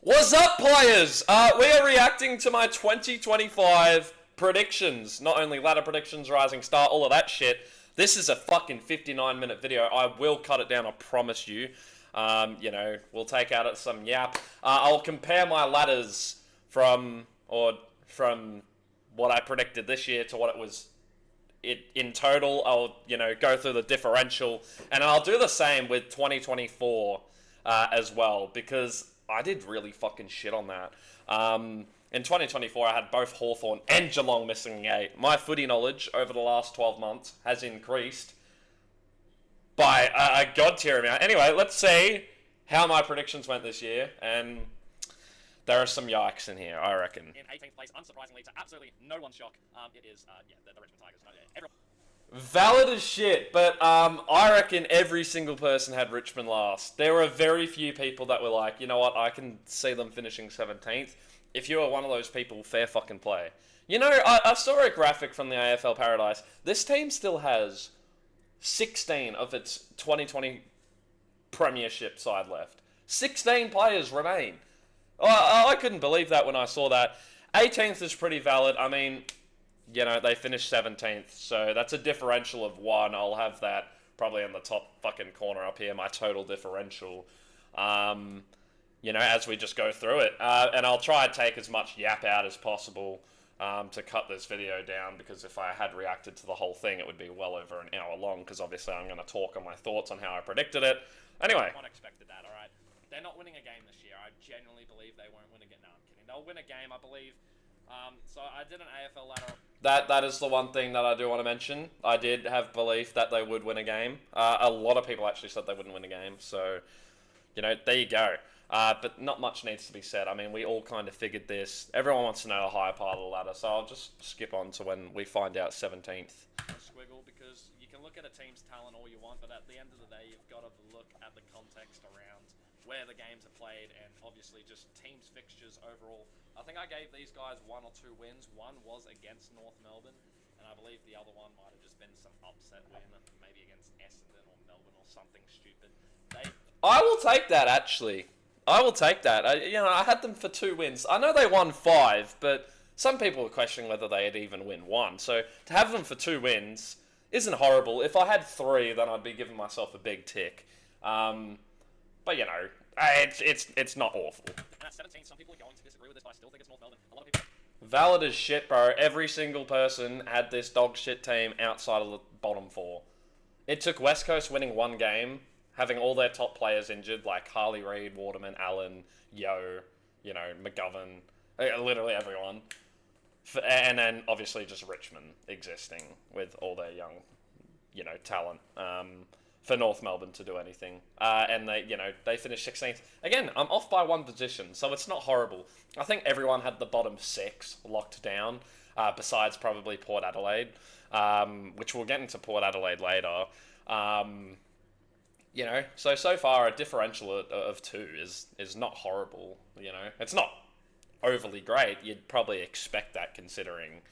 What's up, players? We are reacting to my 2025 predictions. Not only ladder predictions, rising star, all of that shit. This is a fucking 59-minute video. I will cut it down, I promise you. We'll take out some yap. I'll compare my ladders from what I predicted this year to what it was in total. I'll, go through the differential. And I'll do the same with 2024 as well, because I did really fucking shit on that. In 2024, I had both Hawthorn and Geelong missing 8. My footy knowledge over the last 12 months has increased by a god tier amount. Anyway, let's see how my predictions went this year, and there are some yikes in here, I reckon. In 18th place, unsurprisingly, to absolutely no one's shock, it is, the Richmond Tigers. No, everyone... Valid as shit, but I reckon every single person had Richmond last. There were very few people that were like, you know what, I can see them finishing 17th. If you are one of those people, fair fucking play. I saw a graphic from the AFL Paradise. This team still has 16 of its 2020 premiership side left. 16 players remain. I couldn't believe that when I saw that. 18th is pretty valid. I mean, they finished 17th, so that's a differential of 1. I'll have that probably in the top fucking corner up here, my total differential, as we just go through it. And I'll try and take as much yap out as possible to cut this video down, because if I had reacted to the whole thing, it would be well over an hour long, because obviously I'm going to talk on my thoughts on how I predicted it. Anyway. No one expected that, alright? They're not winning a game this year. I genuinely believe they won't win again. No, I'm kidding. They'll win a game, I believe. So I did an AFL ladder. That is the one thing that I do want to mention. I did have belief that they would win a game. A lot of people actually said they wouldn't win a game. So, there you go. But not much needs to be said. I mean, we all kind of figured this. Everyone wants to know the higher part of the ladder. So I'll just skip on to when we find out 17th. Squiggle, because you can look at a team's talent all you want, but at the end of the day, you've got to look at the context around where the games are played, and obviously just teams' fixtures overall. I think I gave these guys 1 or 2 wins. One was against North Melbourne, and I believe the other one might have just been some upset win, maybe against Essendon or Melbourne or something stupid. I will take that, actually. I will take that. I had them for 2 wins. I know they won 5, but some people were questioning whether they'd even win 1. So to have them for 2 wins isn't horrible. If I had 3, then I'd be giving myself a big tick. But it's not awful. And at 17, some people are going to disagree with this, but I still think it's North Melbourne. A lot of people... Valid as shit, bro. Every single person had this dog shit team outside of the bottom 4. It took West Coast winning 1 game, having all their top players injured, like Harley Reid, Waterman, Allen, Yo, McGovern, literally everyone. And then obviously just Richmond existing with all their young, talent. For North Melbourne to do anything. And they finished 16th. Again, I'm off by 1 position, so it's not horrible. I think everyone had the bottom 6 locked down, besides probably Port Adelaide, which we'll get into Port Adelaide later. So far a differential of 2 is not horrible, It's not overly great. You'd probably expect that, considering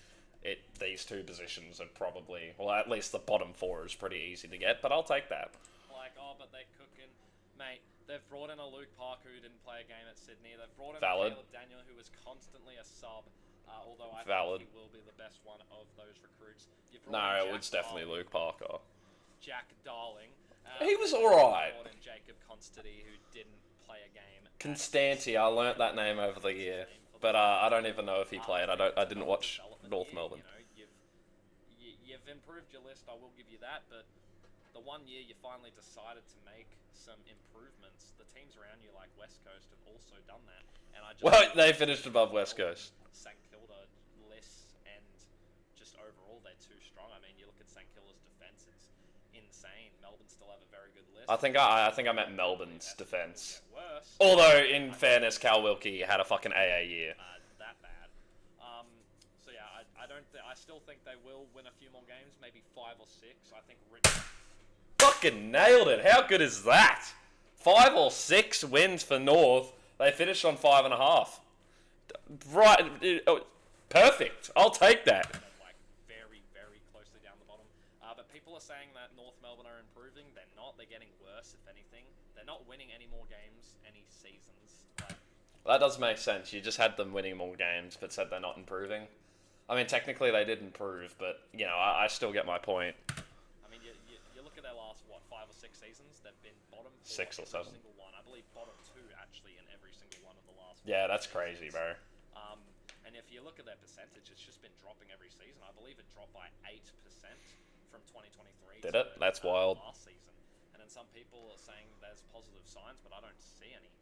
these 2 positions are probably, well, at least the bottom 4 is pretty easy to get, but I'll take that. But they're cooking. Mate, they've brought in a Luke Parker who didn't play a game at Sydney. They've brought in Valid. a Caleb Daniel who was constantly a sub, although I Valid. think he will be the best one of those recruits. No, it's definitely Luke Parker. Jack Darling. He was alright. Brought in Jacob Constantine who didn't play a game. Constanti, I learnt that name over the year, but I don't even know if he played. I didn't watch North Melbourne. You've improved your list, I will give you that, but the one year you finally decided to make some improvements, the teams around you, like West Coast, have also done that. And they finished above West Coast. St Kilda less, and just overall they're too strong. I mean, you look at St Kilda's defence; it's insane. Melbourne still have a very good list. I think I meant Melbourne's defence. Although, in fairness, Cal Wilkie had a fucking AA year. That bad. I still think they will win a few more games, maybe 5 or 6. I think Richmond... Fucking nailed it. How good is that? 5 or 6 wins for North. They finished on 5.5. Right. Perfect. I'll take that. Very, very closely down the bottom. But people are saying that North Melbourne are improving. They're not. They're getting worse, if anything. They're not winning any more games, any seasons. That does make sense. You just had them winning more games, but said they're not improving. I mean, technically they did improve, but, you know, I still get my point. I mean, you look at their last, what, 5 or 6 seasons, they've been bottom 4 6 or every 7. single one. I believe bottom 2, actually, in every single one of the last Yeah, 4 that's crazy, seasons. bro. And if you look at their percentage, it's just been dropping every season. I believe it dropped by 8% from 2023 Did to it? That's wild. last season. And then some people are saying there's positive signs, but I don't see any.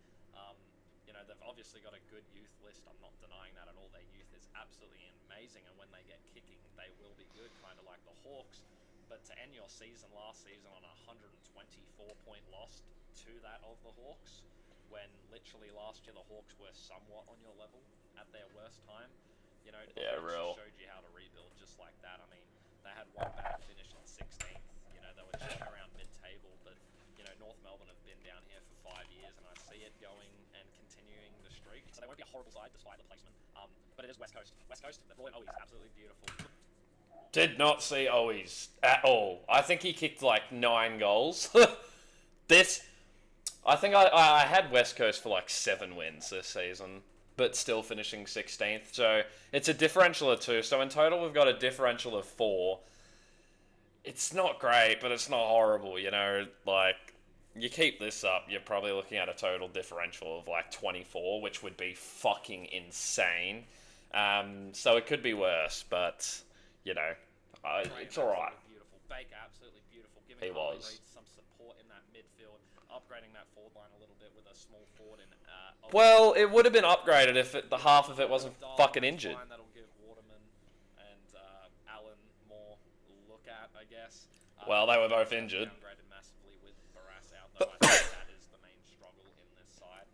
You know, they've obviously got a good youth list. I'm not denying that at all. Their youth is absolutely amazing, and when they get kicking, they will be good, kind of like the Hawks. But to end your season last season on a 124-point loss to that of the Hawks, when literally last year the Hawks were somewhat on your level at their worst time, you know, Yeah, it real. showed you how to rebuild just like that. I mean, they had one bad finish in 16th. You know, they were just around mid-table, but you know, North Melbourne have been down here for 5 years, and I see it going and continuing the streak. So they won't be a horrible side despite the placement. But it is West Coast. West Coast, the ball in Owies, absolutely beautiful. Did not see Owies at all. I think he kicked like 9 goals. I think I had West Coast for like 7 wins this season, but still finishing 16th. So it's a differential of 2. So in total, we've got a differential of 4. It's not great, but it's not horrible, you know. Like, you keep this up, you're probably looking at a total differential of like 24, which would be fucking insane. So it could be worse, but, you know, it's alright. Beautiful. Baker, absolutely beautiful. Giving He Harley was. Reid some support in that midfield, upgrading that forward line a little bit with a small forward in. Well, it would have been upgraded if the half of it wasn't fucking injured. That'll give Waterman and Allen more look at, I guess. Well, they were both injured. Downgraded massively with Barras out, though. I think that is the main struggle in this side.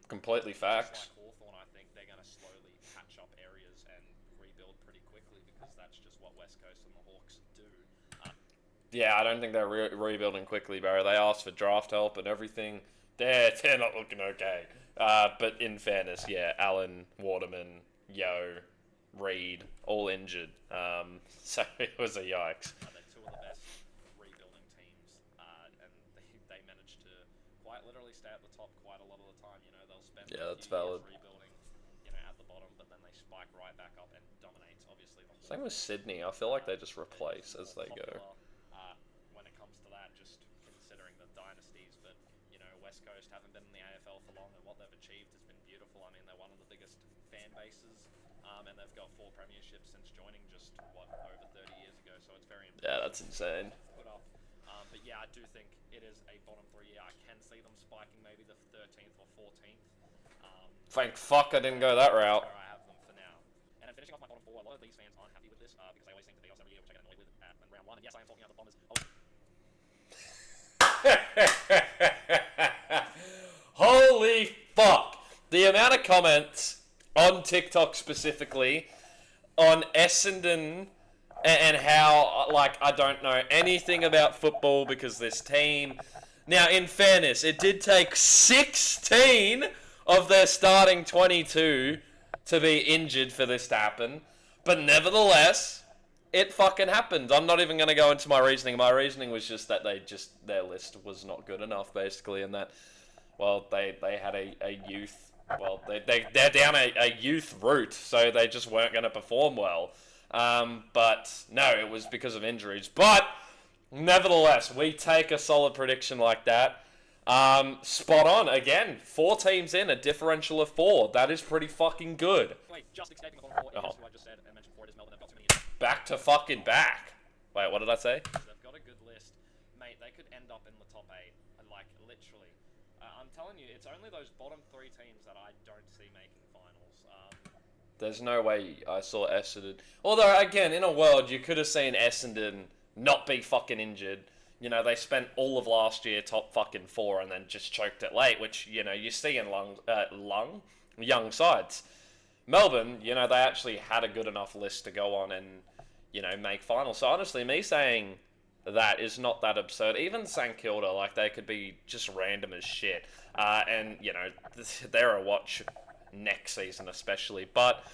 Completely Just facts. like Hawthorn, I think they're going to slowly patch up areas and rebuild pretty quickly because that's just what West Coast and the Hawks do. Yeah, I don't think they're rebuilding quickly, bro. They asked for draft help and everything. They're not looking okay. But in fairness, yeah, Allen, Waterman, Yo, Reed, all injured. So it was a yikes. They're two of the best rebuilding teams, and they managed to quite literally stay at the top quite a lot of the time. You know, they'll spend a That's few valid. years rebuilding, you know, at the bottom, but then they spike right back up and dominate. Obviously, the Same with Sydney. I feel like they just replace as they go. When it comes to that, just considering the dynasties, but you know, West Coast haven't been in the AFL for long, and what they've achieved has been beautiful. I mean, they're one of the biggest fan bases, and they've got 4 premierships since joining just over 30 years ago. So it's very impressive. Yeah, that's insane. Put up. But yeah, I do think it is a bottom 3 year. I can see them spiking maybe the 13th or 14th. Thank fuck I didn't go that route. Where I have them for now. And then finishing off my bottom 4, a lot of these fans aren't happy with this because they always seem to beat us every year, which I get annoyed with in round 1. And yes, I am talking about the Bombers. Holy fuck. The amount of comments on TikTok specifically on Essendon and how, like, I don't know anything about football because this team... Now, in fairness, it did take 16 of their starting 22 to be injured for this to happen. But nevertheless, it fucking happened. I'm not even going to go into my reasoning. My reasoning was just that their list was not good enough, basically, and that, well, they had a youth... Well, they're down a youth route, so they just weren't going to perform well. But, no, it was because of injuries. But, nevertheless, we take a solid prediction like that. Spot on. Again, 4 teams in, a differential of 4. That is pretty fucking good. Wait, just escaping the bottom 4 is who I just said and mentioned before. It is Melbourne. They've got too many. Back to fucking back. Wait, what did I say? They've got a good list. Mate, they could end up in the top 8. Like, literally. I'm telling you, it's only those bottom 3 teams that I don't see making finals. There's no way I saw Essendon. Although, again, in a world, you could have seen Essendon not be fucking injured. You know, they spent all of last year top fucking 4 and then just choked it late, which, you know, you see in young sides. Melbourne, you know, they actually had a good enough list to go on and, you know, make finals. So honestly, me saying that is not that absurd. Even St Kilda, like, they could be just random as shit. And, you know, they're a watch next season especially. But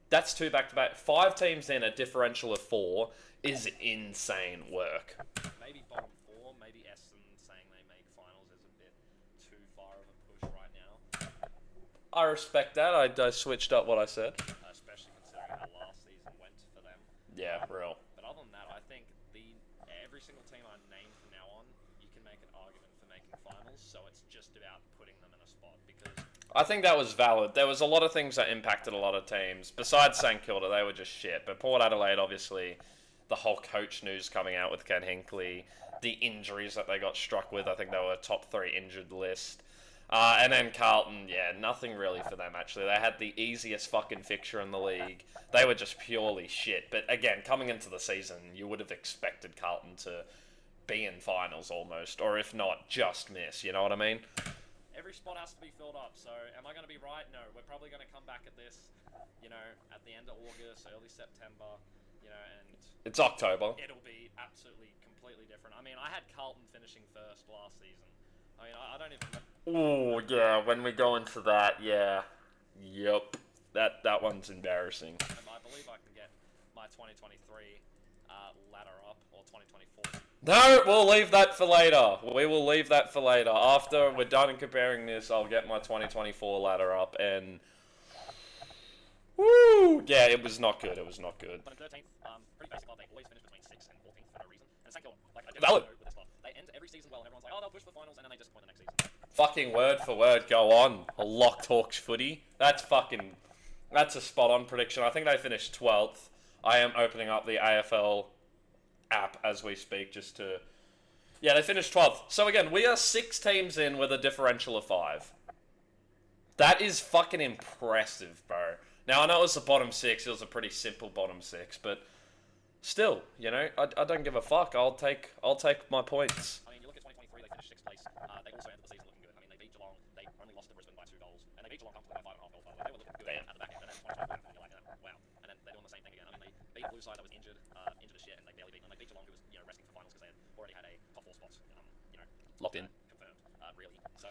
that's 2 back-to-back. 5 teams in, a differential of 4 is insane work. Maybe bottom 4, maybe Essendon saying they make finals is a bit too far of a push right now. I respect that. I switched up what I said. especially considering how last season went for them. Yeah, real. But other than that, I think every single team I name from now on, you can make an argument for making finals. So it's just about putting them in a spot because I think that was valid. There was a lot of things that impacted a lot of teams. Besides St Kilda, they were just shit. But Port Adelaide, obviously, the whole coach news coming out with Ken Hinkley, the injuries that they got struck with. I think they were a top 3 injured list. And then Carlton, yeah, nothing really for them, actually. They had the easiest fucking fixture in the league. They were just purely shit. But again, coming into the season, you would have expected Carlton to be in finals almost. Or if not, just miss. You know what I mean? every spot has to be filled up. So am I going to be right? No. We're probably going to come back at this, at the end of August, early September, and It's October. it'll be absolutely completely different. I mean, I had Carlton finishing first last season. I mean, I don't even know. Oh, yeah, when we go into that, yeah. Yep. That one's embarrassing. I believe I can get my 2023 ladder up, or 2024. No, we'll leave that for later. We will leave that for later. After we're done comparing this, I'll get my 2024 ladder up, and... Woo! Yeah, it was not good. It was not good. But in 13th, pretty basic club, they always finish between 6th and 14th for no reason. And St Kilda, I don't Valid. know with this club. They end every season well, and everyone's like, oh, they'll push for the finals, and then they disappoint the next season. Fucking word for word, go on. A locked Hawks footy. That's a spot-on prediction. I think they finished 12th. I am opening up the AFL app as we speak just to... Yeah, they finished 12th. So again, we are 6 teams in with a differential of 5. That is fucking impressive, bro. Now, I know it was the bottom 6. It was a pretty simple bottom 6, but still, I don't give a fuck. I'll take my points. I mean, you look at 2023, they finished 6th place. They also ended the season looking good. I mean, they beat Geelong. They only lost to Brisbane by 2 goals. And they beat Geelong comfortably by 5.5 goals, by the way. They were looking good at the back end. And then 2021, and you're like, wow. And then they're doing the same thing again. I mean, they beat the blue side that was injured as shit, and they barely beat them. They beat Geelong, who was, resting for finals because they had already had a top 4 spots, Locked in. confirmed, really. So,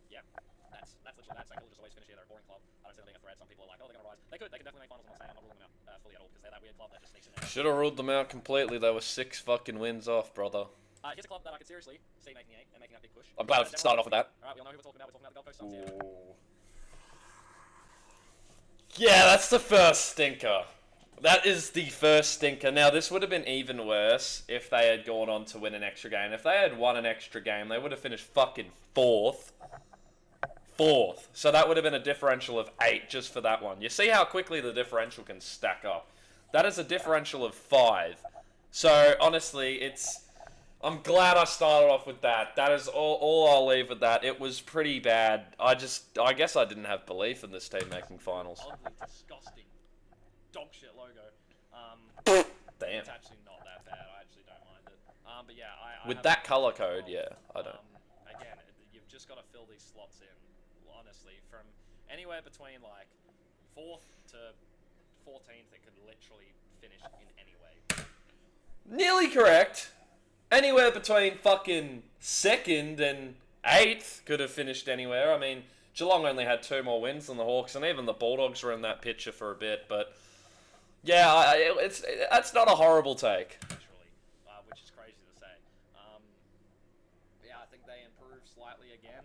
yeah. That's literally that. St Kilda just always finish here. They're a boring club. I don't see them being a threat. Some people are like, oh, they're going to rise. They can definitely make finals. I'm not saying. I'm not ruling them out fully at all because they're that weird club that just sneaks in there. Should have ruled them out completely. They were 6 fucking wins off, brother. Here's a club that I could seriously see making the 8 and making that big push. I'm glad I've started off with that. Alright, we all know who we're talking about. We're talking about the Gold Coast Suns here. Yeah, that's the first stinker. That is the first stinker. Now, this would have been even worse if they had gone on to win an extra game. If they had won an extra game, they would have finished fucking 4th. 4th. So that would have been a differential of 8 just for that one. You see how quickly the differential can stack up. That is a differential of 5. So, honestly, I'm glad I started off with that. That is all I'll leave with that. It was pretty bad. I guess I didn't have belief in this team making finals. Ugly, disgusting, dog shit logo. Damn. It's actually not that bad. I actually don't mind it. But yeah, I With have that color code, yeah, I don't. Again, you've just got to fill these slots in. Honestly, from anywhere between like 4th to 14th, it could literally finish in any way. Nearly correct. Anywhere between fucking 2nd and 8th could have finished anywhere. I mean, Geelong only had 2 more wins than the Hawks, and even the Bulldogs were in that picture for a bit. But yeah, that's not a horrible take. Literally, which is crazy to say. Yeah, I think they improved slightly again.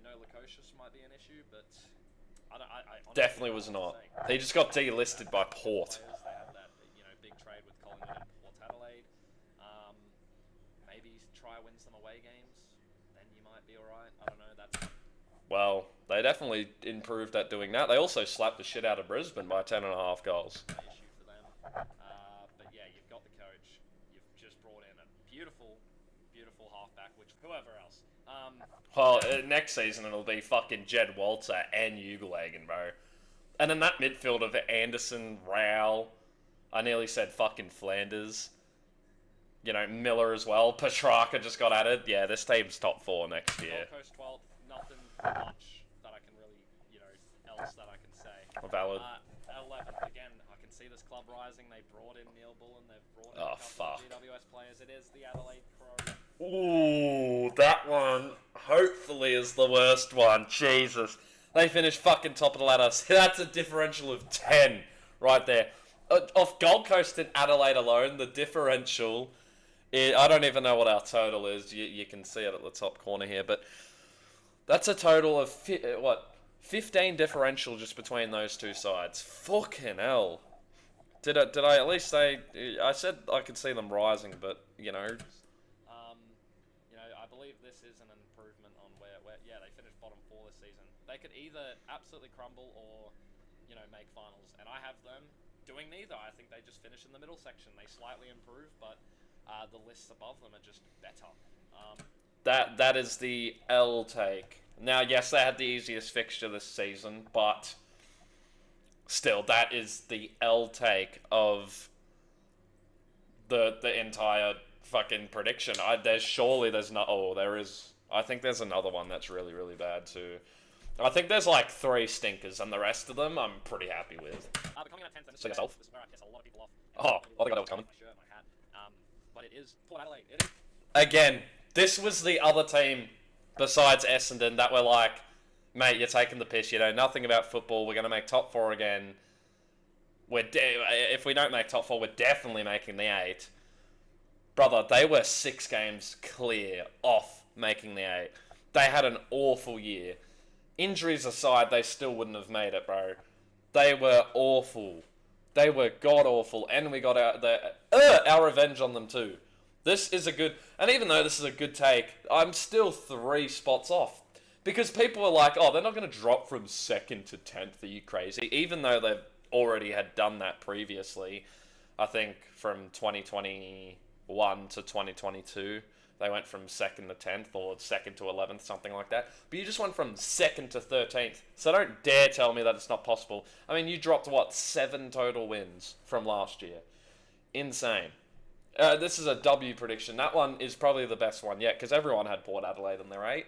No Lukosius might be an issue, but I honestly Definitely don't was know not. what to say. He just got delisted by Port. Players, they have that big trade with Collingwood and Port Adelaide. Maybe try win some away games, then you might be alright. I don't know. That's Well, they definitely improved at doing that. They also slapped the shit out of Brisbane by 10.5 goals. an issue for them. But yeah, you've got the coach. You've just brought in a beautiful, beautiful halfback, which whoever else. Well, next season it'll be fucking Jed Walter and Ugelhagen, bro. And then that midfield of Anderson, Rowell, I nearly said fucking Flanders. Miller as well. Petrarca just got added. Yeah, this team's top 4 next year. Gold Coast 12th. Nothing much that I can really, else that I can say. Valid. 11th again. I can see this club rising. They brought in Neil Bullen. They've brought in Oh, a couple fuck. of GWS players. It is the Adelaide Crow. Ooh, that one hopefully is the worst one. Jesus. They finished fucking top of the ladder. That's a differential of 10 right there. Off Gold Coast and Adelaide alone, the differential... I don't even know what our total is. You can see it at the top corner here, but that's a total of 15 differential just between those two sides. Fucking hell. Did I at least say... I said I could see them rising, but, you know... I believe this is an improvement on where yeah, they finished bottom 4 this season. They could either absolutely crumble or, make finals. And I have them doing neither. I think they just finish in the middle section. They slightly improve, but the lists above them are just better. That is the L take. Now, yes, they had the easiest fixture this season, but still, that is the L take of the entire fucking prediction. There's not. Oh, there is. I think there's another one that's really, really bad too. I think there's like 3 stinkers, and the rest of them I'm pretty happy with. But coming out 10th, So yourself? This is where I piss a lot of people off. Oh, I think I know what's coming. My shirt, my hat. But it is Port Adelaide. It is. Again, this was the other team besides Essendon that were like, mate, you're taking the piss. You know nothing about football. We're gonna make top 4 again. If we don't make top 4, we're definitely making the 8. Brother, they were 6 games clear off making the 8. They had an awful year. Injuries aside, they still wouldn't have made it, bro. They were awful. They were god-awful, and we got our revenge on them too. This is a good... And even though this is a good take, I'm still 3 spots off. Because people are like, oh, they're not going to drop from 2nd to 10th. Are you crazy? Even though they've already had done that previously. I think from 2021 to 2022, they went from 2nd to 10th or 2nd to 11th, something like that. But you just went from 2nd to 13th. So don't dare tell me that it's not possible. I mean, you dropped, 7 total wins from last year. Insane. This is a W prediction. That one is probably the best one yet, because everyone had Port Adelaide in their 8.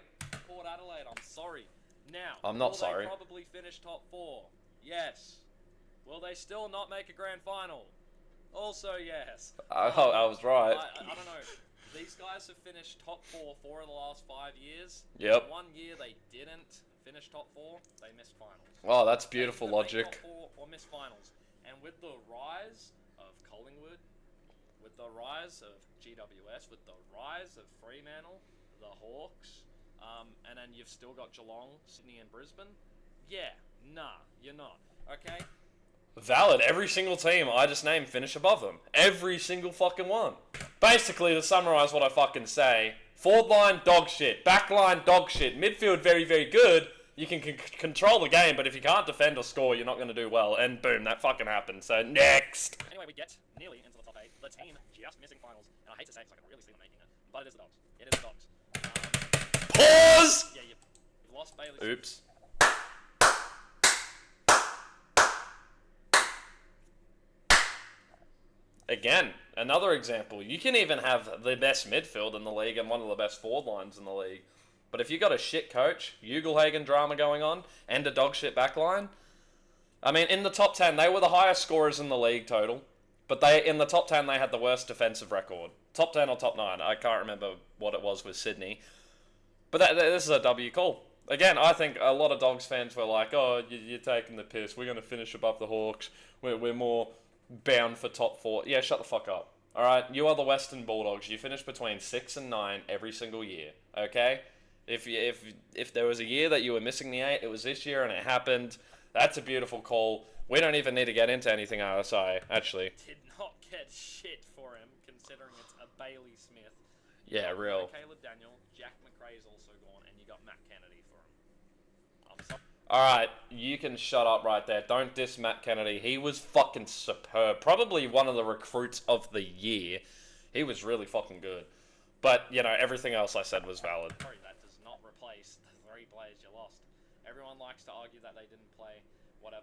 Port Adelaide, I'm sorry. Now, I'm not will sorry. They probably finish top 4? Yes. Will they still not make a grand final? Also, yes. I was right. I don't know. These guys have finished top 4 of the last 5 years. Yep. One year they didn't finish top 4, they missed finals. Oh, that's beautiful They either logic. make top 4 or miss finals. And with the rise of Collingwood, with the rise of GWS, with the rise of Fremantle, the Hawks, and then you've still got Geelong, Sydney and Brisbane. Yeah, nah, you're not. Okay? Valid. Every single team I just named finish above them. Every single fucking one. Basically, to summarise what I fucking say, forward line, dog shit. Back line, dog shit. Midfield, very, very good. You can control the game, but if you can't defend or score, you're not going to do well. And boom, that fucking happened. So, next. Anyway, we get nearly into the top 8. The team just missing finals. And I hate to say it because I can really see them making it. But it is the Dogs. It is the Dogs. Pause! Yeah, you've lost Bailey. Oops. Again, another example. You can even have the best midfield in the league and one of the best forward lines in the league. But if you got a shit coach, Ugelhagen drama going on, and a dog shit back line, I mean, in the top 10, they were the highest scorers in the league total. But in the top 10, they had the worst defensive record. Top 10 or top 9. I can't remember what it was with Sydney. But this is a W call. Again, I think a lot of Dogs fans were like, oh, you're taking the piss. We're going to finish above the Hawks. We're more bound for top 4. Yeah, shut the fuck up. Alright, you are the Western Bulldogs. You finish between 6 and 9 every single year. Okay? If there was a year that you were missing the 8, it was this year and it happened. That's a beautiful call. We don't even need to get into anything RSI, actually. Did not get shit for him, considering it's a Bailey Smith. Yeah, real. Caleb Daniel, Jack McRae's also gone, and you got Matt Kennedy for him. I'm sorry. Alright, you can shut up right there. Don't diss Matt Kennedy. He was fucking superb. Probably one of the recruits of the year. He was really fucking good. But, everything else I said was valid. Sorry, that does not replace the 3 players you lost. Everyone likes to argue that they didn't play, whatever.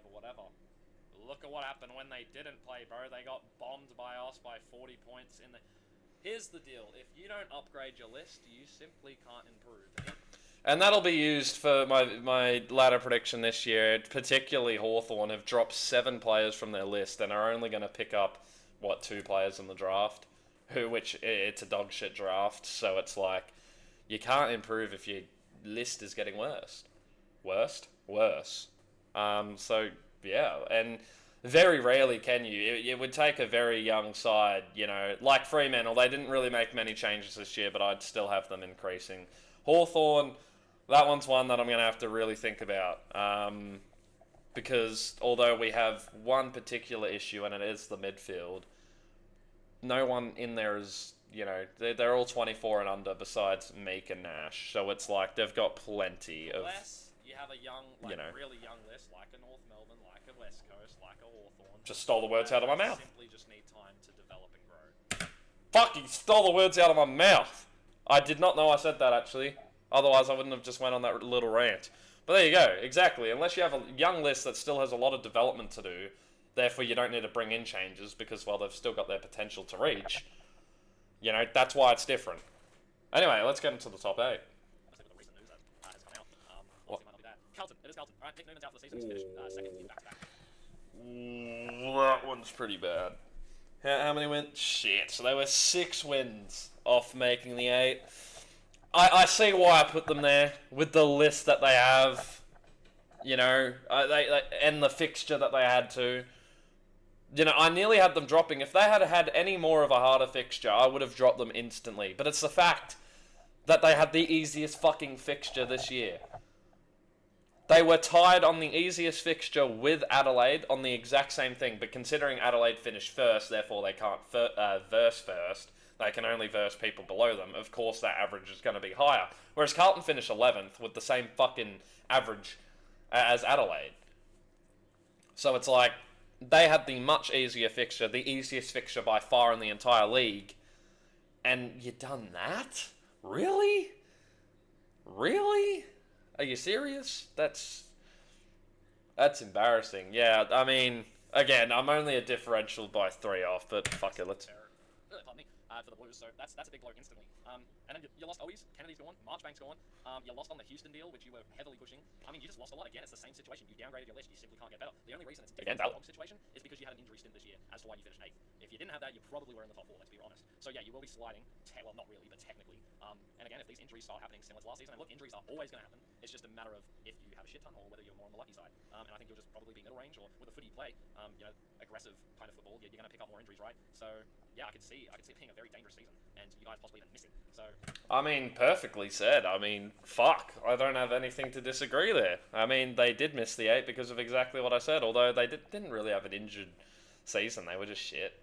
Look at what happened when they didn't play, bro. They got bombed by us by 40 points in the... Here's the deal. If you don't upgrade your list, you simply can't improve. And that'll be used for my ladder prediction this year. Particularly Hawthorn have dropped 7 players from their list and are only going to pick up, 2 players in the draft. Which it's a dog shit draft, so it's like, you can't improve if your list is getting worse. Worse. So, yeah, and very rarely can you. It would take a very young side, like Fremantle. They didn't really make many changes this year, but I'd still have them increasing. Hawthorn, That one's one that I'm going to have to really think about. Because although we have one particular issue, and it is the midfield, no one in there is, you know, they're all 24 and under besides Meek and Nash. So it's like they've got plenty of... Unless you have a young, like, you know. really young list, like a North Melbourne, like a West Coast, like a Hawthorn. Just stole the words out of my mouth. Simply just need time to develop and grow. Fucking stole the words out of my mouth. I did not know I said that, actually. Otherwise, I wouldn't have just went on that little rant. But there you go, exactly. Unless you have a young list that still has a lot of development to do, therefore you don't need to bring in changes because, well, they've still got their potential to reach. You know, that's why it's different. Anyway, let's get into the top 8. Let's look at the recent news that has come out. What? Might not be that. Carlton. It is Carlton. Alright, Nick Newman's out for the season. He's finished second in back-to-back. That one's pretty bad. How many wins? Shit, so they were 6 wins off making the 8. I see why I put them there with the list that they have, you know, and the fixture that they had to. You know, I nearly had them dropping. If they had had any more of a harder fixture, I would have dropped them instantly. But it's the fact that they had the easiest fucking fixture this year. They were tied on the easiest fixture with Adelaide on the exact same thing. But considering Adelaide finished first, therefore they can't verse first. They can only verse people below them. Of course, that average is going to be higher. Whereas Carlton finished 11th with the same fucking average as Adelaide. So it's like, they had the much easier fixture, the easiest fixture by far in the entire league. And you done that? Really? Really? Are you serious? That's embarrassing. Yeah, I mean, again, I'm only a differential by 3 off, but fuck it, let's... Pardon me, for the Blues, so that's a big blow instantly. And then you lost Owies, Kennedy's gone, Marchbank's gone, you lost on the Houston deal, which you were heavily pushing. I mean, you just lost a lot. Again, it's the same situation. You downgraded your list, you simply can't get better. The only reason it's a different dog situation is because you had an injury stint this year as to why you finished 8th. If you didn't have that, you probably were in the top 4, let's be honest. So yeah, you will be sliding, well, not really, but technically. And again, if these injuries start happening similar to last season, and look, injuries are always going to happen, it's just a matter of if you have a shit ton or whether you're more on the lucky side. And I think you'll just probably be middle range, or with the footy you play, you know, aggressive kind of football, you're going to pick up more injuries, right? So yeah, I could see it being a very dangerous season, and you guys possibly even missing. So I mean, perfectly said. I mean, fuck. I don't have anything to disagree there. I mean, they did miss the 8 because of exactly what I said, although they didn't really have an injured season. They were just shit.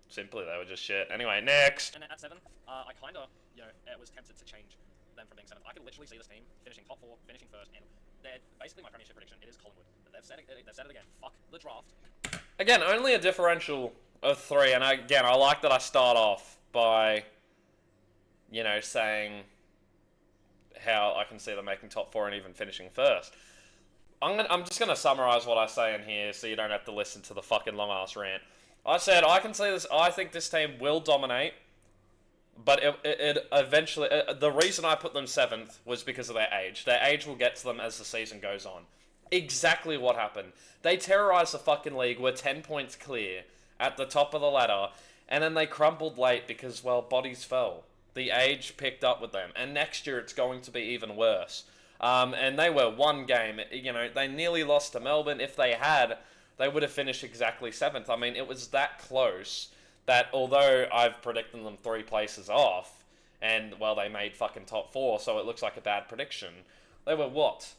Simply, they were just shit. Anyway, next. And at 7, I kind of, you know, was tempted to change them from being 7th. I could literally see this team finishing top 4, finishing first, and they're basically my premiership prediction. It is Collingwood. They've said it again. Fuck the draft. Again, only a differential of 3, and again, I like that I start off by, you know, saying how I can see them making top 4 and even finishing first. I'm just going to summarize what I say in here so you don't have to listen to the fucking long-ass rant. I said, I can see this, I think this team will dominate, but it eventually, the reason I put them 7th was because of their age. Their age will get to them as the season goes on. Exactly what happened. They terrorized the fucking league, were 10 points clear at the top of the ladder, and then they crumbled late because, well, bodies fell. The age picked up with them, and next year it's going to be even worse. And they were one game, you know, they nearly lost to Melbourne. If they had, they would have finished exactly 7th. I mean, it was that close that although I've predicted them 3 places off, and, well, they made fucking top 4, so it looks like a bad prediction, they were what?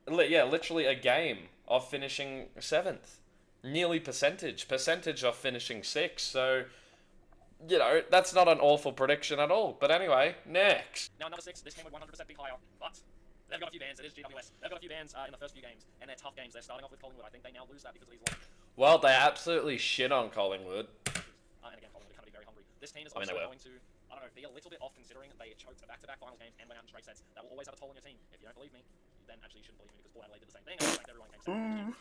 Yeah, literally a game of finishing 7th. Nearly percentage of finishing 6th, so, you know, that's not an awful prediction at all. But anyway, next. Now, number 6, this team would 100% be higher, but they've got a few bans. It is GWS. They've got a few bans in the first few games, and they're tough games. They're starting off with Collingwood. I think they now lose that because of these losses. Well, they absolutely shit on Collingwood. And again, Collingwood are going to be very hungry. This team is also going to, I don't know, be a little bit off considering they choked a back-to-back finals games and went out in straight sets. That will always have a toll on your team. If you don't believe me, then actually you shouldn't believe me because Port Adelaide did the same thing. And everyone came second.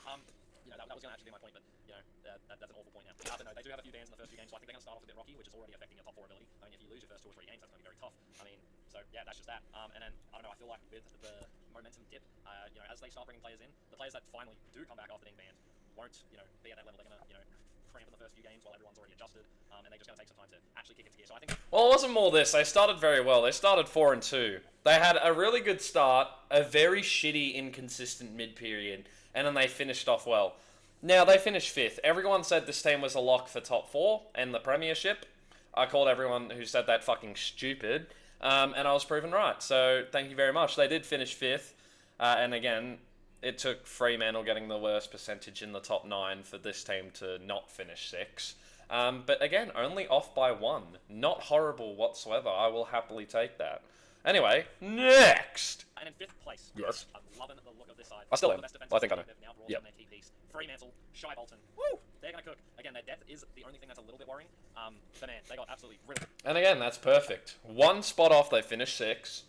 You know, that was going to actually be my point, but, you know, that's an awful point now. But no, they do have a few bans in the first few games, so I think they're going to start off a bit rocky, which is already affecting your top 4 ability. I mean, if you lose your first 2 or 3 games, that's going to be very tough. I mean, so, yeah, that's just that. And then, I don't know, I feel like with the momentum dip, you know, as they start bringing players in, the players that finally do come back after being banned won't, you know, be at that level. They're going to, you know, cramp in the first few games while everyone's already adjusted, and they're just going to take some time to actually kick into gear. So I think... Well, it wasn't more this. They started very well. They started 4-2. They had a really good start, a very shitty, inconsistent mid-period, and then they finished off well. Now, they finished 5th. Everyone said this team was a lock for top 4 and the premiership. I called everyone who said that fucking stupid. and I was proven right. So thank you very much. They did finish 5th, and again, it took Fremantle getting the worst percentage in the top 9 for this team to not finish 6. But again, only off by 1. Not horrible whatsoever. I will happily take that. Anyway, next! And in 5th place, Yes. I'm loving the look of this side. I still One am. of the best I think I know. defensive They've now brought Yep. in their key piece. Fremantle, Shy Bolton. Woo! They're going to cook. Again, their depth is the only thing that's a little bit worrying. But man, they got absolutely riddled. And again, that's perfect. 1 spot off, they finished 6,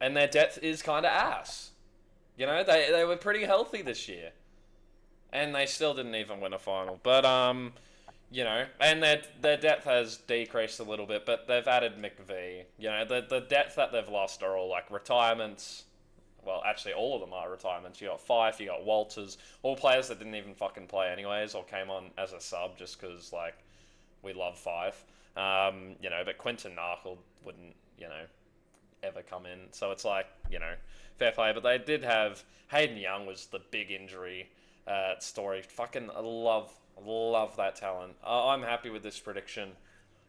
and their depth is kind of ass. You know, they were pretty healthy this year, and they still didn't even win a final. But you know, and their depth has decreased a little bit, but they've added McVee. You know, the depth that they've lost are all like retirements. Well, actually, all of them are retirements. You got Fife, you got Walters, all players that didn't even fucking play anyways, or came on as a sub just because like we love Fife. You know, but Quinton Narkle wouldn't, you know, ever come in. So it's like, you know, fair play. But they did have Hayden Young was the big injury story. Fucking love that talent. I'm happy with this prediction.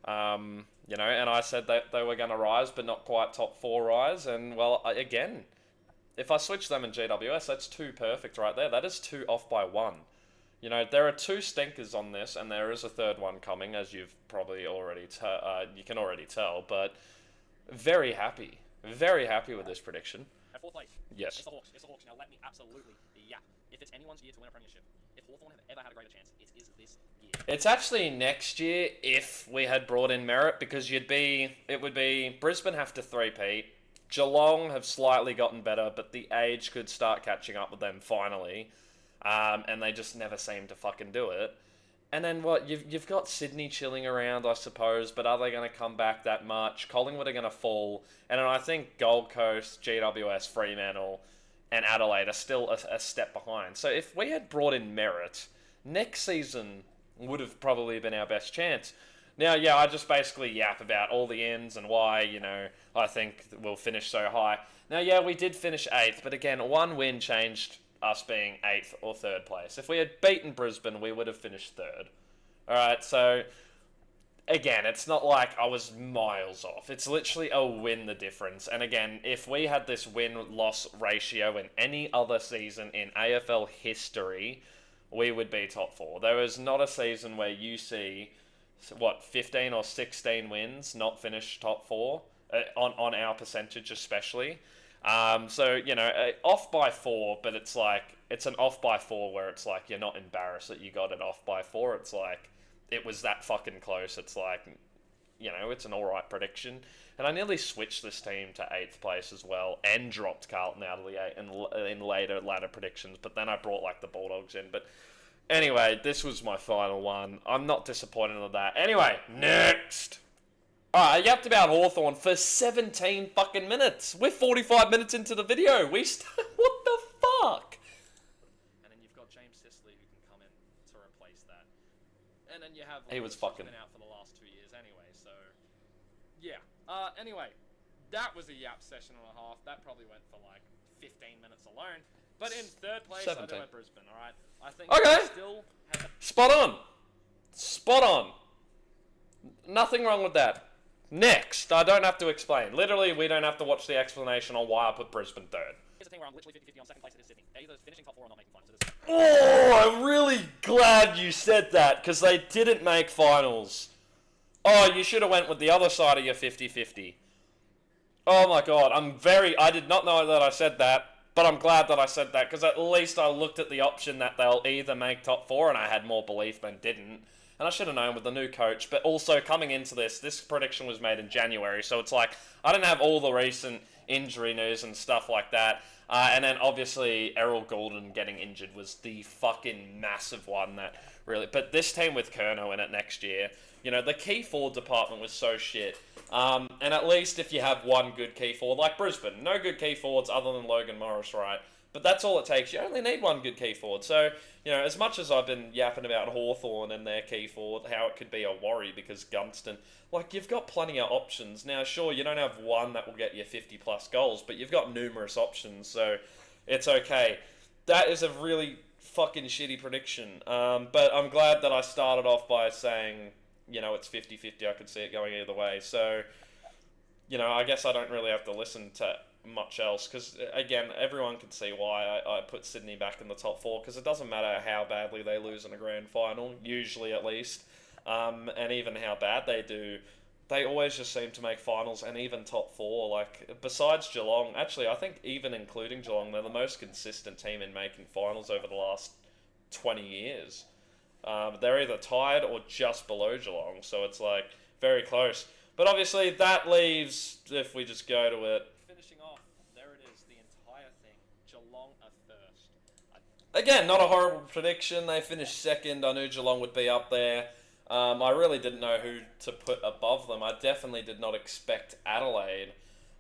You know, and I said that they were going to rise, but not quite top 4 rise. And well, again, if I switch them in GWS, that's 2 perfect right there. That is 2 off by 1. You know, there are 2 stinkers on this, and there is a 3rd one coming, as you've probably already you can already tell. But very happy with this prediction. At 4th place, Yes. it's the Hawks. Now let me absolutely, if it's anyone's year to win a premiership, if Hawthorn have ever had a greater chance, it is this year. It's actually next year if we had brought in Merritt, because it would be Brisbane have to 3-peat, Geelong have slightly gotten better, but the age could start catching up with them finally, and they just never seem to fucking do it. And then what? You've got Sydney chilling around, I suppose, but are they going to come back that much? Collingwood are going to fall, and then I think Gold Coast, GWS, Fremantle, and Adelaide are still a step behind. So if we had brought in Merritt, next season would have probably been our best chance. Now, yeah, I just basically yap about all the ends and why, you know, I think we'll finish so high. Now, yeah, we did finish 8th, but again, 1 win changed us being 8th or 3rd place. If we had beaten Brisbane, we would have finished 3rd. Alright, so again, it's not like I was miles off. It's literally a win the difference. And again, if we had this win-loss ratio in any other season in AFL history, we would be top 4. There is not a season where you see, 15 or 16 wins not finish top 4, on our percentage especially. So, you know, off by 4, but it's like, it's an off by 4 where it's like, you're not embarrassed that you got it off by 4. It's like, it was that fucking close. It's like, you know, it's an alright prediction. And I nearly switched this team to 8th place as well, and dropped Carlton out of the 8 in ladder predictions, but then I brought, like, the Bulldogs in. But anyway, this was my final one. I'm not disappointed in that. Anyway, next! Alright, I yapped about Hawthorn for 17 fucking minutes. We're 45 minutes into the video. What the fuck? And then you've got James Sicily who can come in to replace that. And then you have He was Lewis, fucking- who's been out for the last 2 years anyway, so yeah. Anyway, that was a yap session and a half. That probably went for like 15 minutes alone. But in 3rd place, 17. I went Brisbane, alright? I think Okay. we still have Spot on. Spot on. Nothing wrong with that. Next, I don't have to explain. Literally, we don't have to watch the explanation on why I put Brisbane 3rd. Here's a thing where I'm literally 50-50 on 2nd place. It is Sydney. They're either finishing top 4 or not making finals. It is. Oh, I'm really glad you said that, because they didn't make finals. Oh, you should have went with the other side of your 50-50. Oh my god, I did not know that I said that, but I'm glad that I said that, because at least I looked at the option that they'll either make top 4, and I had more belief than didn't. And I should have known with the new coach, but also coming into this prediction was made in January, so it's like, I didn't have all the recent injury news and stuff like that. And then obviously Errol Goulden getting injured was the fucking massive one that really... But this team with Curnow in it next year, you know, the key forward department was so shit. And at least if you have one good key forward, like Brisbane, no good key forwards other than Logan Morris, right? But that's all it takes. You only need one good key forward. So, you know, as much as I've been yapping about Hawthorn and their key forward, how it could be a worry because Gunston, like, you've got plenty of options. Now, sure, you don't have one that will get you 50-plus goals, but you've got numerous options, so it's okay. That is a really fucking shitty prediction. But I'm glad that I started off by saying, you know, it's 50-50. I could see it going either way. So, I guess I don't really have to listen to much else because, again, everyone can see why I put Sydney back in the top four because it doesn't matter how badly they lose in a grand final, usually at least, and even how bad they do. They always just seem to make finals and even top four. Like, besides Geelong, actually, I think even including Geelong, they're the most consistent team in making finals over the last 20 years. They're either tied or just below Geelong, so it's like very close. But obviously, that leaves, if we just go to it. Finishing off, there it is, the entire thing. Geelong are first. Again, not a horrible prediction. They finished second. I knew Geelong would be up there. I really didn't know who to put above them. I definitely did not expect Adelaide,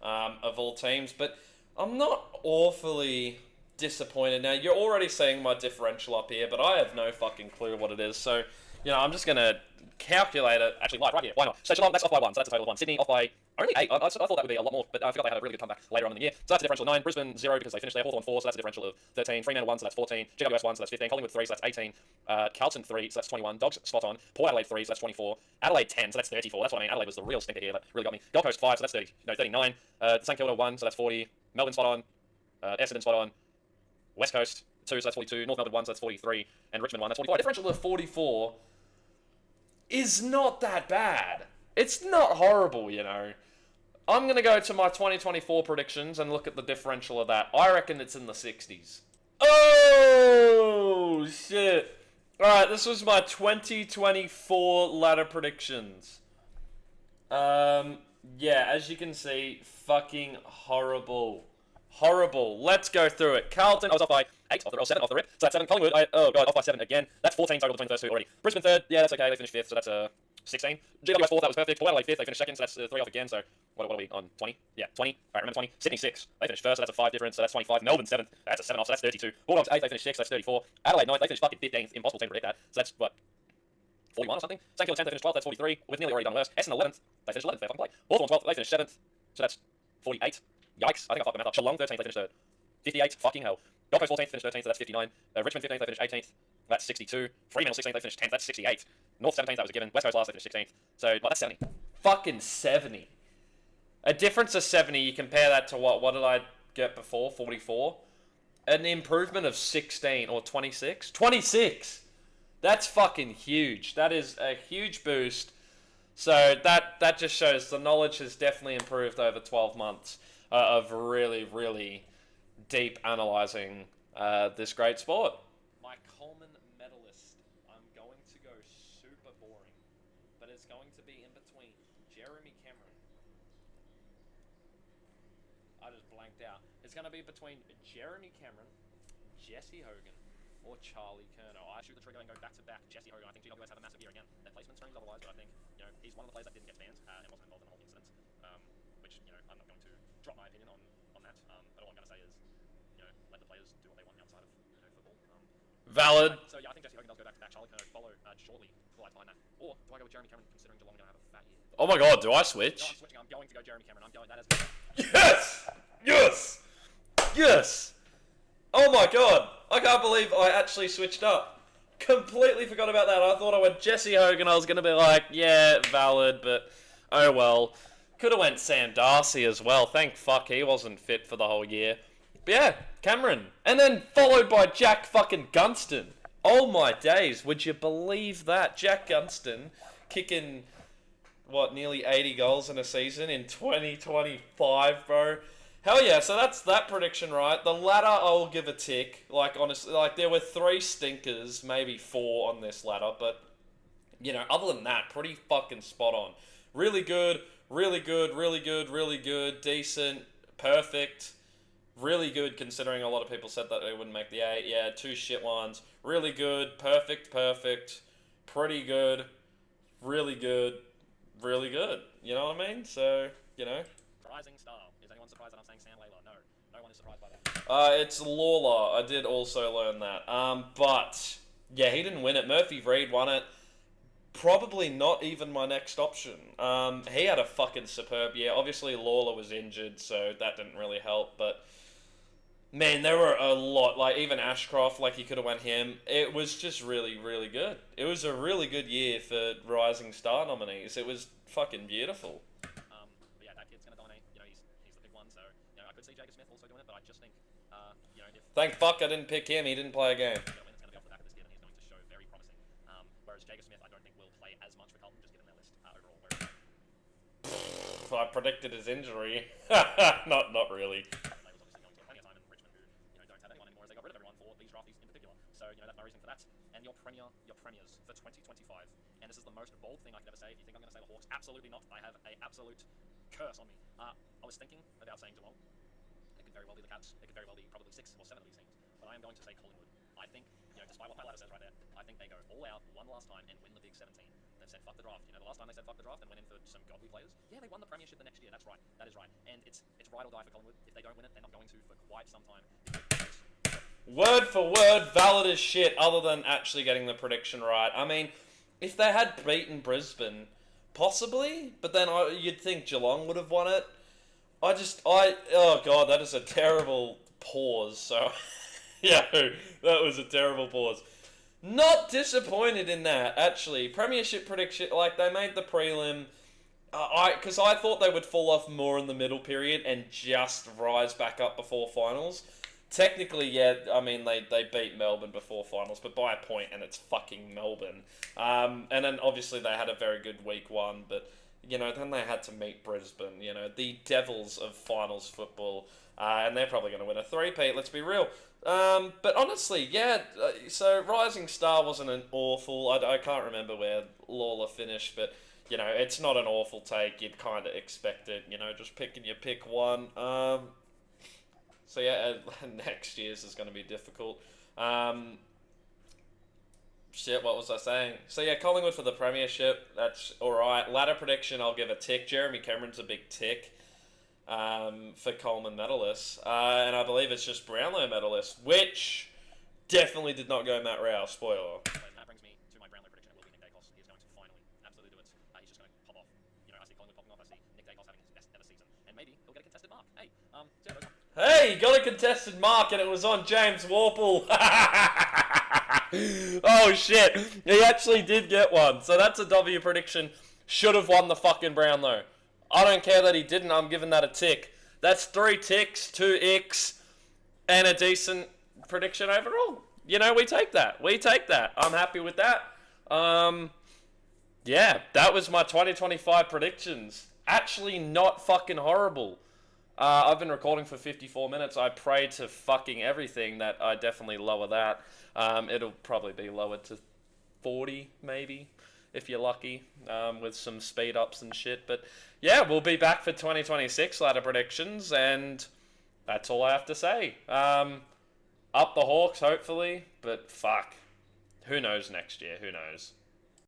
of all teams. But I'm not awfully disappointed. Now, you're already seeing my differential up here, but I have no fucking clue what it is. So, I'm just going to calculate it. Actually, live right here. Why not? So Geelong, that's off by 1, so that's a total of 1. Sydney, off by only 8. I thought that would be a lot more, but I forgot they had a really good comeback later on in the year. So that's a differential of 9. Brisbane, 0 because they finished there. Hawthorn, 4, so that's a differential of 13. Fremantle, 1, so that's 14. GWS, 1, so that's 15. Collingwood, 3, so that's 18. Carlton, 3, so that's 21. Dogs, spot on. Port Adelaide, 3, so that's 24. Adelaide, 10, so that's 34. That's what I mean. Adelaide was the real stinker here. That really got me. Gold Coast, 5, so that's 39. St Kilda, 1, so that's 40. Melbourne, spot on. Essendon, spot on. West Coast, 2, so that's 42. North Melbourne, 1, so that's 43. And Richmond, 1, that's 44. A differential of 44 is not that bad. It's not horrible, I'm going to go to my 2024 predictions and look at the differential of that. I reckon it's in the 60s. Oh, shit. Alright, this was my 2024 ladder predictions. Yeah, as you can see, fucking horrible. Horrible. Let's go through it. Carlton, I was off by 8 off the roll, 7 off the rip. So that's 7. Collingwood, off by 7 again. That's 14 total between the first two already. Brisbane 3rd, yeah, that's okay. They finished 5th, so that's 16. GWS 4th, that was perfect. Port Adelaide 5th, they finished 2nd, so that's 3 off again. So what are we on? 20? Yeah, 20. Alright, remember 20. Sydney 6th, they finished 1st, so that's a 5 difference, so that's 25. Melbourne 7th, that's a 7 off, so that's 32. Bulldogs 8th, they finished 6th, so that's 34. Adelaide 9th, they finished fucking 15th. Impossible team to predict that. So that's what? 41 or something? St Kilda 10th, they finished 12th, that's 43. We've nearly already done worse. Essendon 11th, they finished 11th, fair fucking play. Hawthorn 12th, they finished 7th, so that's 48. Yikes, I think I fucked the math up. Geelong 13th, they finished 3rd. 58, fucking hell. Gold Coast 14th, finished 13th, so that's 59. Richmond 15th, they finished 18th, that's 62. Fremantle 16th, they finished 10th, that's 68. North 17th, that was a given. West Coast last, they finished 16th. So, well, that's 70. Fucking 70. A difference of 70, you compare that to what? What did I get before? 44? An improvement of 16 or 26? 26! That's fucking huge. That is a huge boost. So, that just shows the knowledge has definitely improved over 12 months of really, really deep analysing this great sport. My Coleman medalist, I'm going to go super boring, but it's going to be in between Jeremy Cameron. I just blanked out. It's going to be between Jeremy Cameron, Jesse Hogan, or Charlie Curnow. I shoot the trigger and go back-to-back Jesse Hogan. I think GWS have a massive year again. Their placement screams otherwise, but I think he's one of the players that didn't get banned and wasn't involved in the whole incident, which I'm not going to drop my opinion on that. But all I'm going to say is let the players do what they want outside of football. Valid. So yeah, I think Jesse Hogan does go back-to-back. Charlie Curnow follow shortly before I find that. Or do I go with Jeremy Cameron considering Geelong are going to have a fat year? Oh my god, do I No, switch? I'm switching. I'm going to go Jeremy Cameron. I'm going that as Yes! Yes! Yes! Oh my god! I can't believe I actually switched up. Completely forgot about that. I thought I went Jesse Hogan. I was going to be like, yeah, valid, but oh well. Could have went Sam Darcy as well. Thank fuck he wasn't fit for the whole year. But yeah, Cameron. And then followed by Jack fucking Gunston. Oh my days, would you believe that? Jack Gunston kicking, nearly 80 goals in a season in 2025, bro. Hell yeah, so that's that prediction, right? The ladder, I'll give a tick. Like, honestly, there were 3 stinkers, maybe 4 on this ladder, but, other than that, pretty fucking spot on. Really good, really good, really good, really good, decent, perfect. Really good, considering a lot of people said that they wouldn't make the 8. Yeah, 2 shit ones. Really good, perfect, pretty good, really good, really good. You know what I mean? So, rising star. Is anyone surprised that I'm saying Sam Layla? No. No one is surprised by that. It's Lawler. I did also learn that. But, yeah, he didn't win it. Murphy Reed won it. Probably not even my next option. He had a fucking superb year. Obviously, Lawler was injured, so that didn't really help, but man, there were a lot. Like, even Ashcroft, he could have went him. It was just really, really good. It was a really good year for Rising Star nominees. It was fucking beautiful. But yeah, that kid's gonna Thank fuck I didn't pick him. He didn't play a game. It's going to be off the back of this kid, and he's going to show very promising. Whereas Jacob Smith, I don't think will play as much for Carlton, just given their list overall. I predicted his injury. not really. They was obviously going to plenty of time in Richmond, who don't have anyone anymore, as they got rid of everyone for these draftees in particular. So that's my reason for that. And your premiers for 2025. And this is the most bold thing I could ever say. If you think I'm going to say the Hawks, absolutely not. I have an absolute curse on me. I was thinking about saying Geelong. It could very well be the Cats. It could very well be probably 6 or 7 of these teams. But I am going to say Collingwood. I think, despite what my ladder says right there, I think they go all out one last time and win the Big 17. They've said fuck the draft. The last time they said fuck the draft and went in for some godly players. Yeah, they won the premiership the next year. That's right. That is right. And it's ride or die for Collingwood. If they don't win it, they're not going to for quite some time. Word for word, valid as shit, other than actually getting the prediction right. I mean, if they had beaten Brisbane, possibly, but then you'd think Geelong would have won it. Oh god, that is a terrible pause. So, yeah, that was a terrible pause. Not disappointed in that, actually. Premiership prediction, like, they made the prelim, because I thought they would fall off more in the middle period and just rise back up before finals. Technically, yeah, I mean, they beat Melbourne before finals, but by a point, and it's fucking Melbourne. And then, obviously, they had a very good week 1, but, then they had to meet Brisbane, the devils of finals football, and they're probably going to win a three-peat, let's be real. But honestly, yeah, so Rising Star wasn't an awful, I can't remember where Lawler finished, but, it's not an awful take, you'd kind of expect it, just picking your pick one. So yeah, next year's is going to be difficult. Shit, what was I saying? So yeah, Collingwood for the premiership, that's alright. Ladder prediction, I'll give a tick. Jeremy Cameron's a big tick for Coleman medalists. And I believe it's just Brownlow medalists, which definitely did not go Matt Rao, spoiler. That brings me to my Brownlow prediction. It will be Nick Dacos. He is going to finally absolutely do it. He's just going to pop off. I see Collingwood popping off. I see Nick Dacos having his best ever season. And maybe he'll get a contested mark. Hey, so yeah, hey, got a contested mark and it was on James Warple. Oh shit, he actually did get one. So that's a W prediction. Should have won the fucking Brownlow. I don't care that he didn't, I'm giving that a tick. That's 3 ticks, 2 icks, and a decent prediction overall. We take that. I'm happy with that. Yeah, that was my 2025 predictions. Actually not fucking horrible. I've been recording for 54 minutes. I pray to fucking everything that I definitely lower that. It'll probably be lowered to 40, maybe, if you're lucky, with some speed ups and shit. But yeah, we'll be back for 2026 ladder predictions, and that's all I have to say. Up the Hawks, hopefully, but fuck. Who knows next year? Who knows?